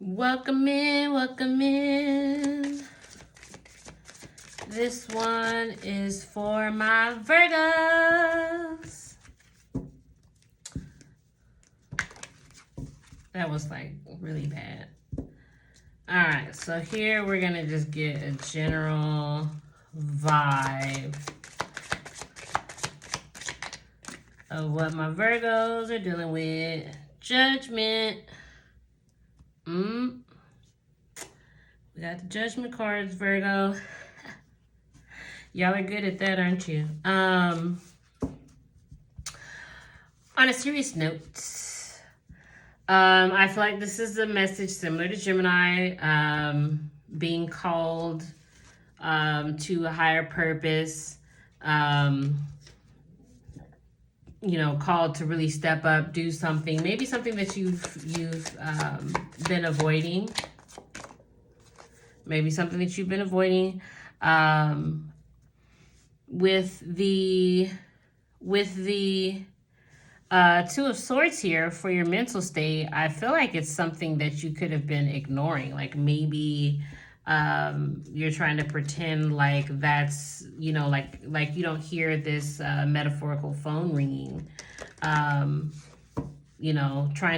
Welcome in, welcome in. This one is for my Virgos. That was like really bad. All right, so here we're gonna just get a general vibe of what my Virgos are dealing with. Judgment. We got the judgment cards, Virgo. Y'all are good at that, aren't you? On a serious note, I feel like this is a message similar to Gemini, being called to a higher purpose, called to really step up, do something, maybe something that you've been avoiding. Maybe something that you've been avoiding. With the Two of Swords here for your mental state, I feel like it's something that you could have been ignoring. Like maybe you're trying to pretend like that's, like you don't hear this metaphorical phone ringing. Trying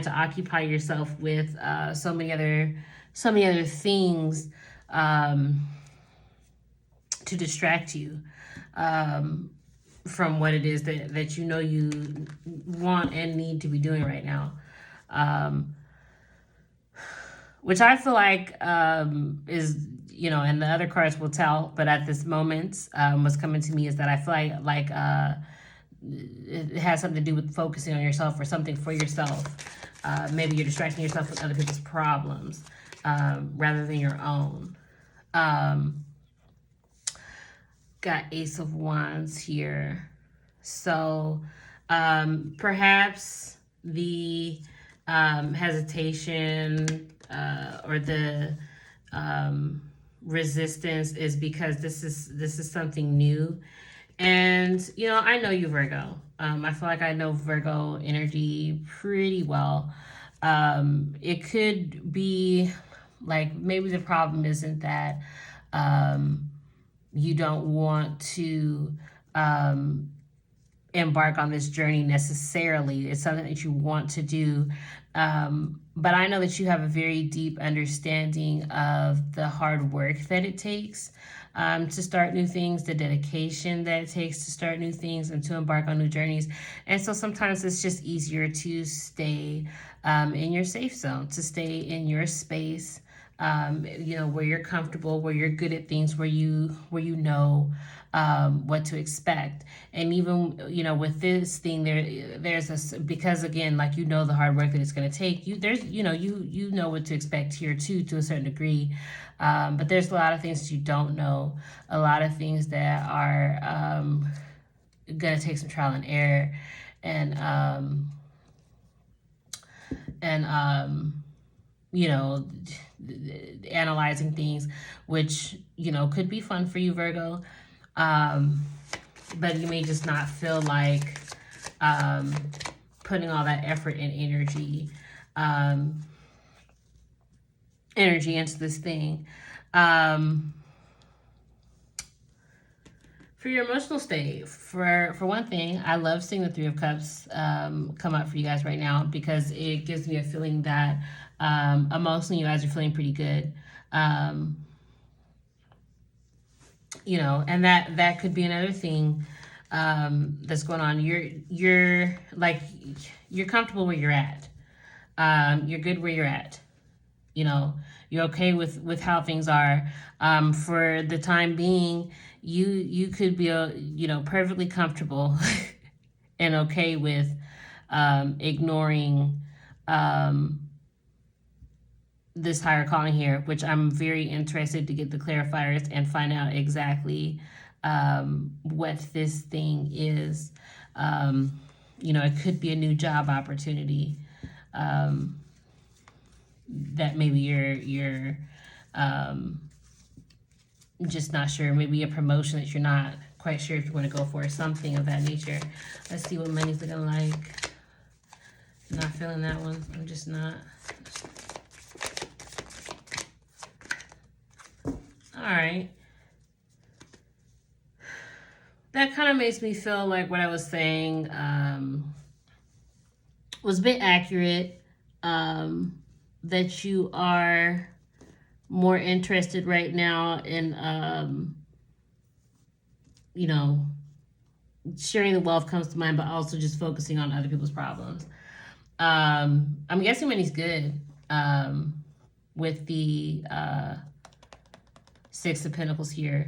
to occupy yourself with so many other things to distract you from what it is that you want and need to be doing right now. Which I feel like is, and the other cards will tell, but at this moment, what's coming to me is that I feel like it has something to do with focusing on yourself or something for yourself. Maybe you're distracting yourself with other people's problems rather than your own. Got Ace of Wands here. So perhaps the hesitation or the resistance is because this is something new. And, I know you, Virgo. I feel like I know Virgo energy pretty well. It could be like maybe the problem isn't that you don't want to embark on this journey necessarily. It's something that you want to do. But I know that you have a very deep understanding of the hard work that it takes to start new things, the dedication that it takes to start new things and to embark on new journeys. And so sometimes it's just easier to stay in your safe zone, to stay in your space, where you're comfortable, where you're good at things, where you know what to expect. And even, with this thing, there's because again, like, the hard work that it's going to take, you know what to expect here too, to a certain degree. But there's a lot of things that you don't know, a lot of things that are going to take some trial and error and analyzing things, which, could be fun for you, Virgo. But you may just not feel like putting all that effort and energy into this thing. For your emotional state, for one thing, I love seeing the Three of Cups come up for you guys right now, because it gives me a feeling that emotionally you guys are feeling pretty good. And that could be another thing that's going on. You're comfortable where you're at. You're good where you're at. You're okay with how things are. For the time being, you could be perfectly comfortable and okay with ignoring this higher calling here, which I'm very interested to get the clarifiers and find out exactly what this thing is. It could be a new job opportunity that maybe you're just not sure. Maybe a promotion that you're not quite sure if you want to go for, or something of that nature. Let's see what money's looking like. Not feeling that one. I'm just not. right. That kind of makes me feel like what I was saying was a bit accurate. That you are more interested right now in, you know, sharing the wealth comes to mind, but also just focusing on other people's problems. I'm guessing money's good with the Six of Pentacles here.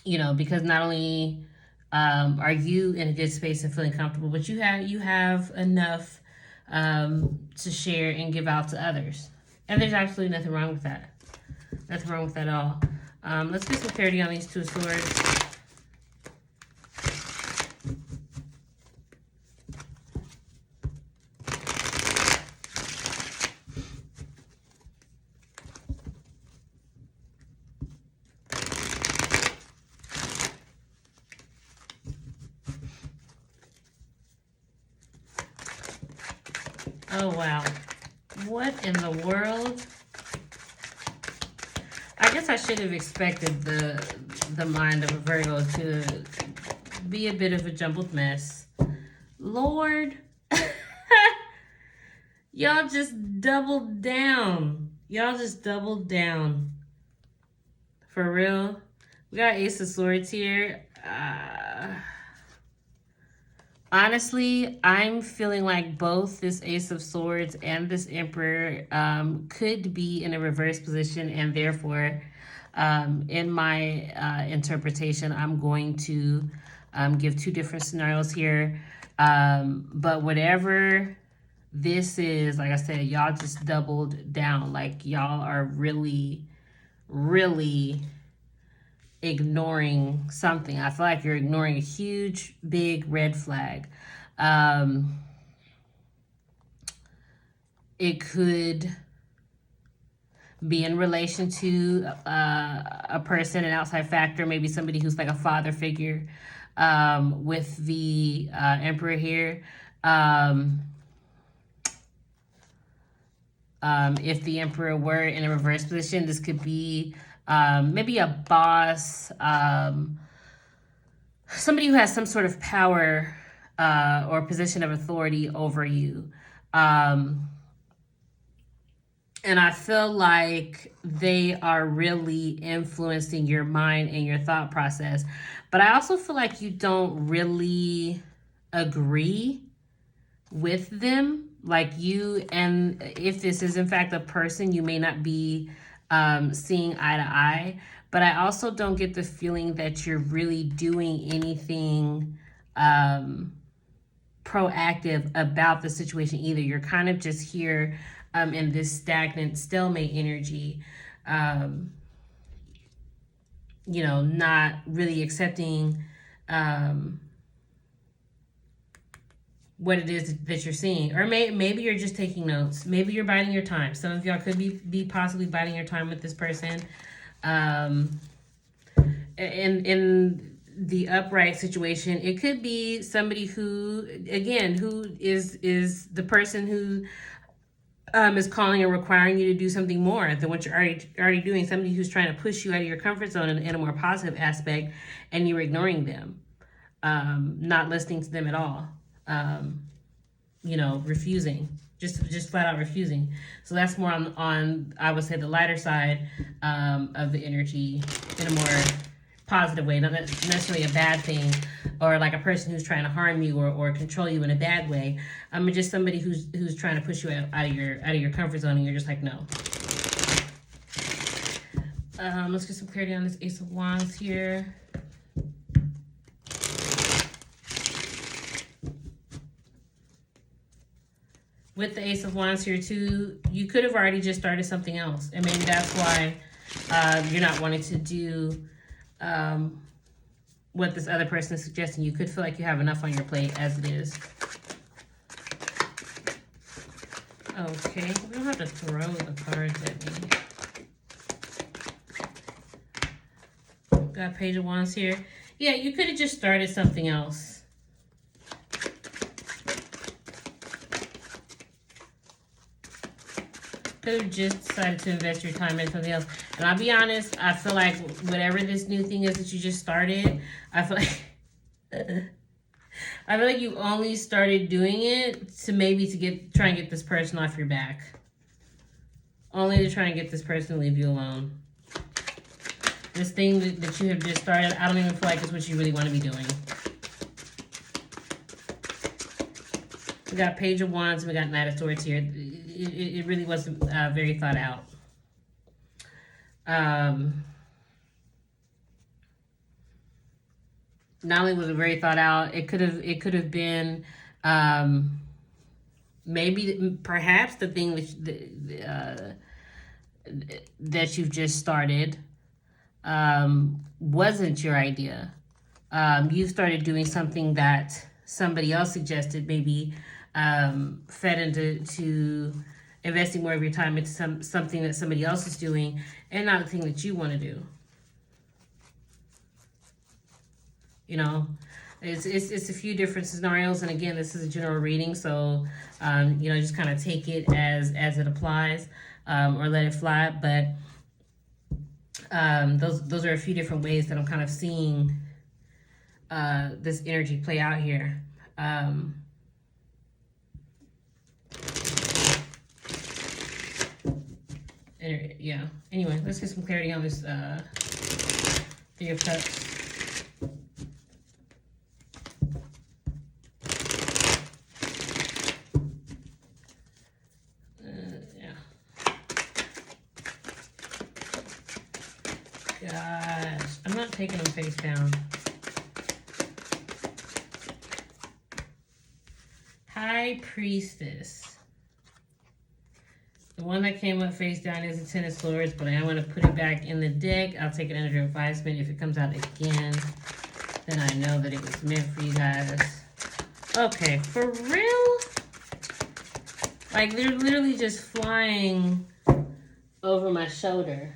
You know, because not only are you in a good space and feeling comfortable, but you have enough to share and give out to others. And there's absolutely nothing wrong with that. Nothing wrong with that at all. Let's get some clarity on these Two of Swords. Oh, wow. What in the world? I guess I should have expected the mind of a Virgo to be a bit of a jumbled mess. Lord, y'all just doubled down. Y'all just doubled down. For real. We got Ace of Swords here. Honestly, I'm feeling like both this Ace of Swords and this Emperor could be in a reverse position, and therefore, in my interpretation, I'm going to give two different scenarios here. But whatever this is, like I said, y'all just doubled down. Like, y'all are really, really ignoring something. I feel like you're ignoring a huge, big red flag. It could be in relation to a person, an outside factor, maybe somebody who's like a father figure with the Emperor here. If the Emperor were in a reverse position, this could be maybe a boss, somebody who has some sort of power or position of authority over you. And I feel like they are really influencing your mind and your thought process. But I also feel like you don't really agree with them. Like you, and if this is in fact a person, you may not be seeing eye to eye. But I also don't get the feeling that you're really doing anything proactive about the situation either. You're kind of just here in this stagnant stalemate energy, you know, not really accepting what it is that you're seeing. Or maybe you're just taking notes. Maybe you're biding your time. Some of y'all could be possibly biding your time with this person. In the upright situation, it could be somebody who, again, who is the person who is calling and requiring you to do something more than what you're already doing. Somebody who's trying to push you out of your comfort zone in a more positive aspect, and you're ignoring them, not listening to them at all. You know, refusing, just flat out refusing. So that's more on I would say the lighter side of the energy, in a more positive way, not necessarily a bad thing, or like a person who's trying to harm you or control you in a bad way. Just somebody who's trying to push you out of your comfort zone, and you're just like, no. Let's get some clarity on this Ace of Wands here. With the Ace of Wands here too, you could have already just started something else, and maybe that's why you're not wanting to do what this other person is suggesting. You could feel like you have enough on your plate as it is. Okay, we don't have to throw the cards at me. Got Page of Wands here. Yeah, you could have just started something else. could have just decided to invest your time in something else. And I'll be honest, I feel like whatever this new thing is that you just started, I feel like I feel like you only started doing it to maybe to try and get this person off your back. Only to try and get this person to leave you alone. This thing that you have just started, I don't even feel like it's what you really want to be doing. We got Page of Wands and we got Knight of Swords here. It really wasn't very thought out. Not only was it very thought out, it could have been maybe perhaps the thing that you've just started wasn't your idea. You started doing something that somebody else suggested, maybe fed into investing more of your time into something that somebody else is doing and not the thing that you want to do. You know, it's a few different scenarios, and again, this is a general reading, so you know, just kind of take it as it applies, or let it fly. But those are a few different ways that I'm kind of seeing this energy play out here. Yeah. Anyway, let's get some clarity on this Three of Cups. Gosh, I'm not taking them face down. High Priestess. The one that came up face down is the Ten of Swords, but I am going to put it back in the deck. I'll take it under advisement. If it comes out again, then I know that it was meant for you guys. Okay, for real? Like, they're literally just flying over my shoulder.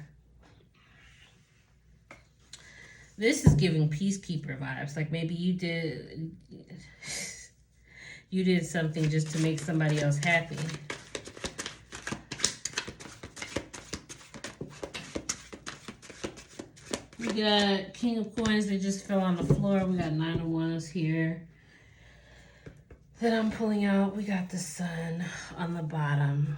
This is giving peacekeeper vibes. Like maybe you did something just to make somebody else happy. We got King of Coins that just fell on the floor. We got Nine of Wands here that I'm pulling out. We got the Sun on the bottom.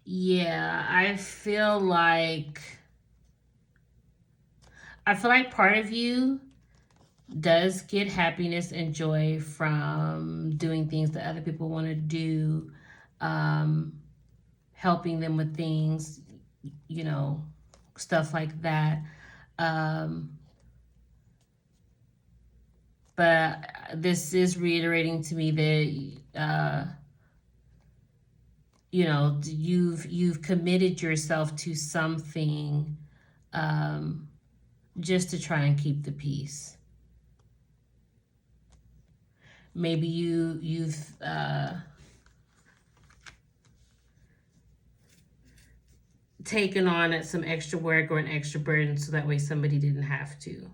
Yeah, I feel like part of you does get happiness and joy from doing things that other people want to do, helping them with things, you know, stuff like that. But this is reiterating to me that you know, you've committed yourself to something just to try and keep the peace. Maybe you've taken on some extra work or an extra burden so that way somebody didn't have to.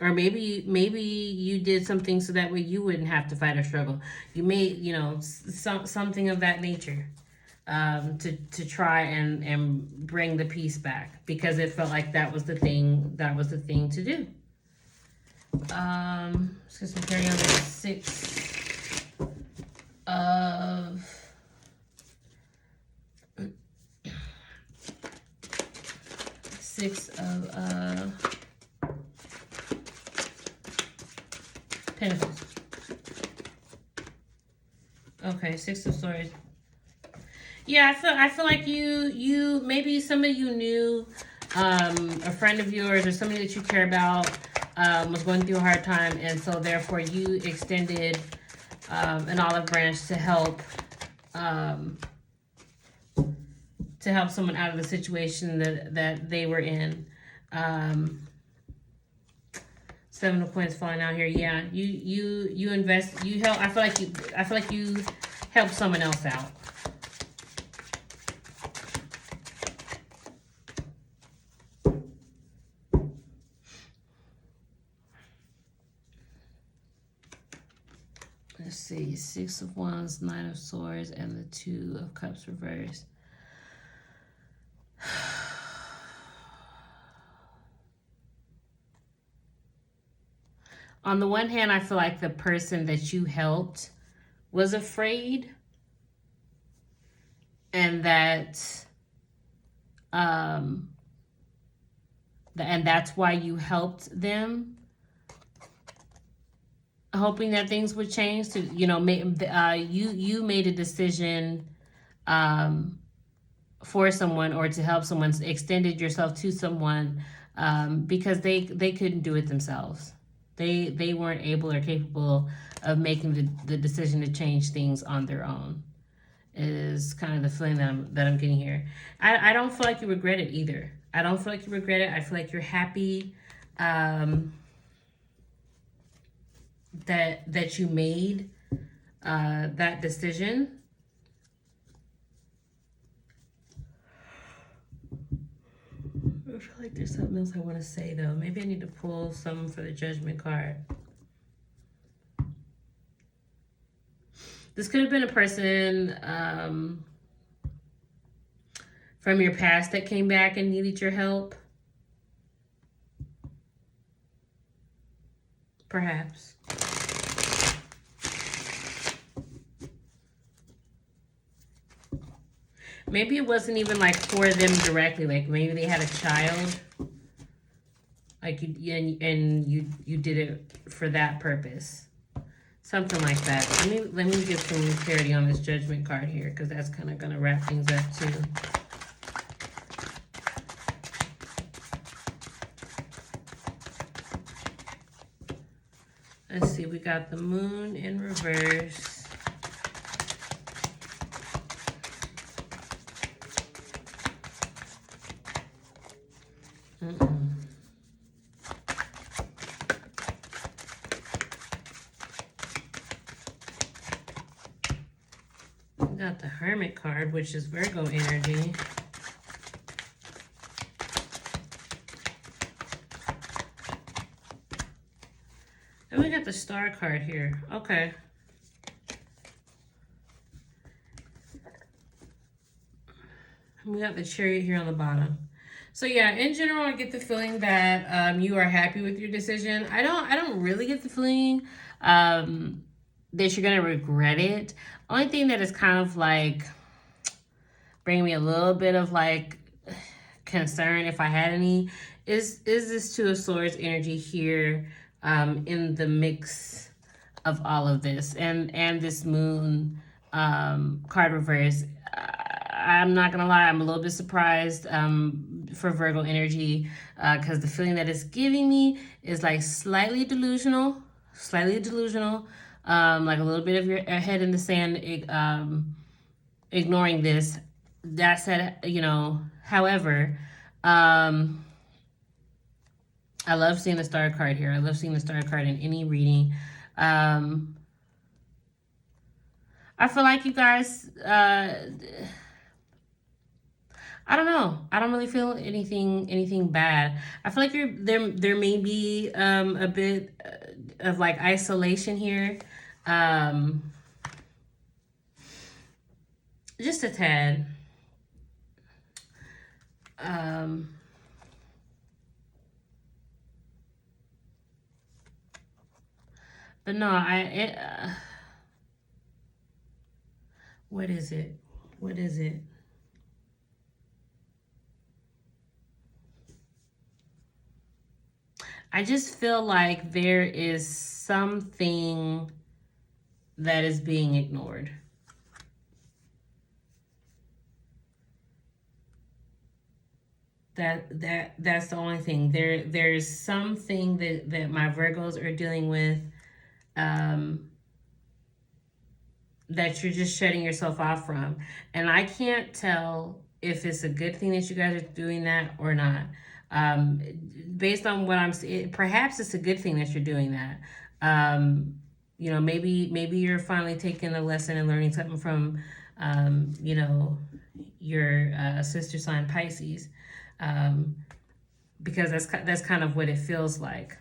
Or maybe you did something so that way you wouldn't have to fight or struggle. You made, you know, something of that nature to try and bring the peace back because it felt like that was the thing to do. Let's get some clarity on the Six of Pentacles. Okay, Six of Swords. Yeah, I feel like you maybe somebody you knew, a friend of yours or somebody that you care about, was going through a hard time, and so therefore you extended an olive branch to help someone out of the situation that they were in. Seven of Coins falling out here. Yeah, you invest. You help. I feel like you help someone else out. see, Six of Wands, Nine of Swords, and the Two of Cups reversed. On the one hand, I feel like the person that you helped was afraid, and um, and that's why you helped them, hoping that things would change. To you made a decision for someone, or to help someone, extended yourself to someone because they couldn't do it themselves. They weren't able or capable of making the decision to change things on their own. Is kind of the feeling that I'm getting here. I don't feel like you regret it either. I don't feel like you regret it. I feel like you're happy that you made that decision. I feel like there's something else I want to say though. Maybe I need to pull some for the Judgment card. This could have been a person from your past that came back and needed your help. Perhaps. Maybe it wasn't even like for them directly. Like maybe they had a child. Like you did it for that purpose. Something like that. Let me get some clarity on this Judgment card here, because that's kind of going to wrap things up too. Let's see, we got the Moon in reverse. Got the Hermit card, which is Virgo energy. And we got the Star card here. Okay. We got the Chariot here on the bottom. So yeah, in general, I get the feeling that you are happy with your decision. I don't really get the feeling that you're gonna regret it. Only thing that is kind of like bringing me a little bit of like concern, if I had any, is this Two of Swords energy here in the mix of all of this, and this Moon card reverse. I'm not gonna lie, I'm a little bit surprised for Virgo energy, because the feeling that it's giving me is like slightly delusional, like a little bit of your head in the sand, ignoring this. That said, however, I love seeing the Star card here. I love seeing the Star card in any reading. I feel like you guys, I don't know. I don't really feel anything bad. I feel like there may be a bit of like isolation here. Just a tad. But no, what is it? What is it? I just feel like there is something that is being ignored. That's the only thing. There's something that my Virgos are dealing with, that you're just shutting yourself off from. And I can't tell if it's a good thing that you guys are doing that or not. Based on what I'm seeing, perhaps it's a good thing that you're doing that. Maybe you're finally taking a lesson and learning something from, your sister sign Pisces, because that's kind of what it feels like.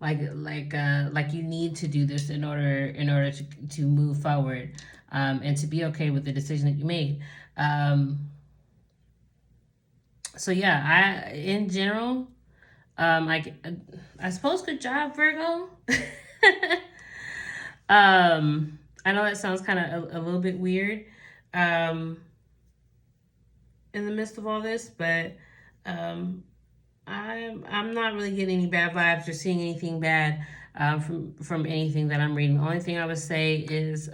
like you need to do this in order to move forward, and to be okay with the decision that you made. So yeah, in general, I suppose good job, Virgo. I know that sounds kind of a little bit weird, um, in the midst of all this, but um, I'm not really getting any bad vibes or seeing anything bad, from anything that I'm reading. The only thing I would say is,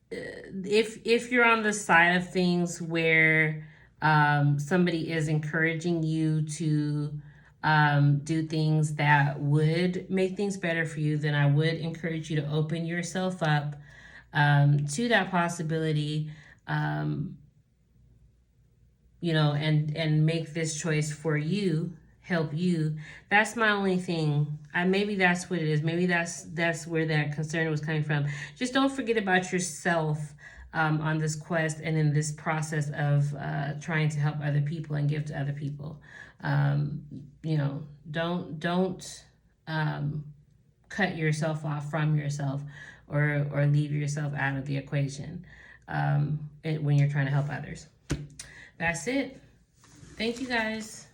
if you're on the side of things where, somebody is encouraging you to, do things that would make things better for you, then I would encourage you to open yourself up, to that possibility, um, and make this choice for you, help you. That's my only thing. Maybe that's what it is. Maybe that's where that concern was coming from. Just don't forget about yourself, on this quest and in this process of, trying to help other people and give to other people. um, don't, cut yourself off from yourself, or leave yourself out of the equation, when you're trying to help others. That's it. Thank you guys.